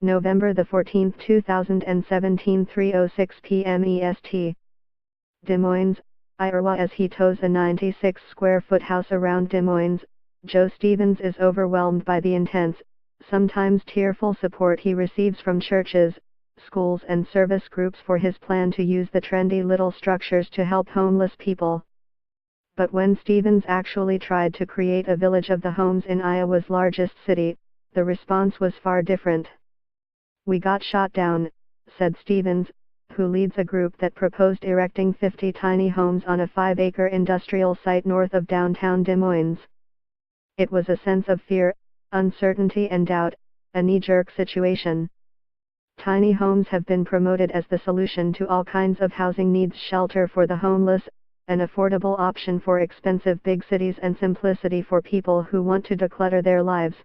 November 14, 2017, 3:06 p.m. EST. Des Moines, Iowa. As he tows a 96-square-foot house around Des Moines, Joe Stevens is overwhelmed by the intense, sometimes tearful support he receives from churches, schools and service groups for his plan to use the trendy little structures to help homeless people. But when Stevens actually tried to create a village of the homes in Iowa's largest city, the response was far different. "We got shot down," said Stevens, who leads a group that proposed erecting 50 tiny homes on a 5-acre industrial site north of downtown Des Moines. "It was a sense of fear, uncertainty and doubt, a knee-jerk situation. Tiny homes have been promoted as the solution to all kinds of housing needs: shelter for the homeless, an affordable option for expensive big cities, and simplicity for people who want to declutter their lives."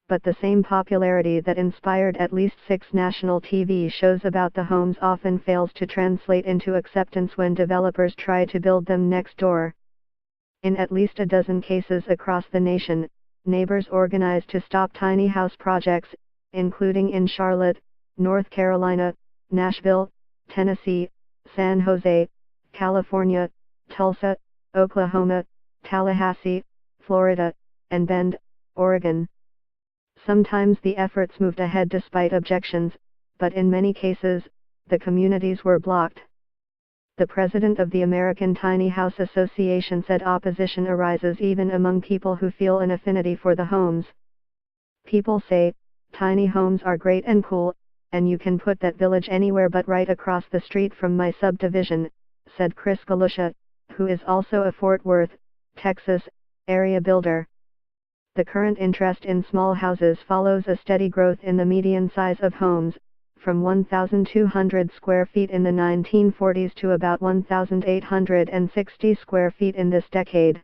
But the same popularity that inspired at least 6 national TV shows about the homes often fails to translate into acceptance when developers try to build them next door. In at least a dozen cases across the nation, neighbors organized to stop tiny house projects, including in Charlotte, North Carolina, Nashville, Tennessee, San Jose, California, Tulsa, Oklahoma, Tallahassee, Florida, and Bend, Oregon. Sometimes the efforts moved ahead despite objections, but in many cases, the communities were blocked. The president of the American Tiny House Association said opposition arises even among people who feel an affinity for the homes. "People say, tiny homes are great and cool, and you can put that village anywhere but right across the street from my subdivision," said Chris Galusha, who is also a Fort Worth, Texas, area builder. The current interest in small houses follows a steady growth in the median size of homes, from 1,200 square feet in the 1940s to about 1,860 square feet in this decade.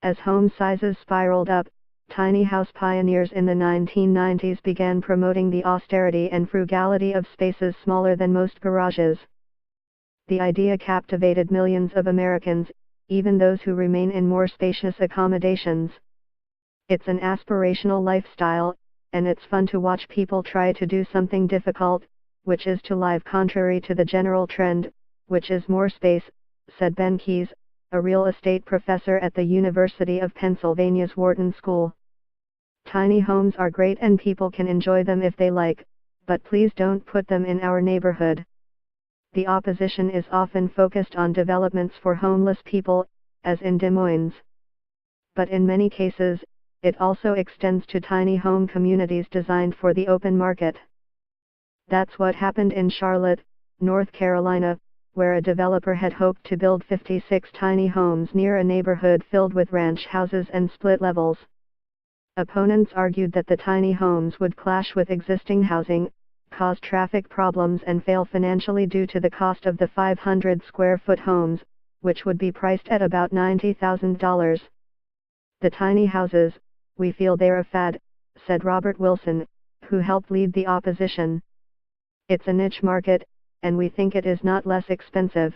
As home sizes spiraled up, tiny house pioneers in the 1990s began promoting the austerity and frugality of spaces smaller than most garages. The idea captivated millions of Americans, even those who remain in more spacious accommodations. It's an aspirational lifestyle, and it's fun to watch people try to do something difficult, which is to live contrary to the general trend, which is more space, said Ben Keyes, a real estate professor at the University of Pennsylvania's Wharton School. "Tiny homes are great and people can enjoy them if they like, but please don't put them in our neighborhood." The opposition is often focused on developments for homeless people, as in Des Moines. But in many cases, it also extends to tiny home communities designed for the open market. That's what happened in Charlotte, North Carolina, where a developer had hoped to build 56 tiny homes near a neighborhood filled with ranch houses and split levels. Opponents argued that the tiny homes would clash with existing housing, cause traffic problems and fail financially due to the cost of the 500-square-foot homes, which would be priced at about $90,000. "The tiny houses, we feel they're a fad," said Robert Wilson, who helped lead the opposition. "It's a niche market, and we think it is not less expensive.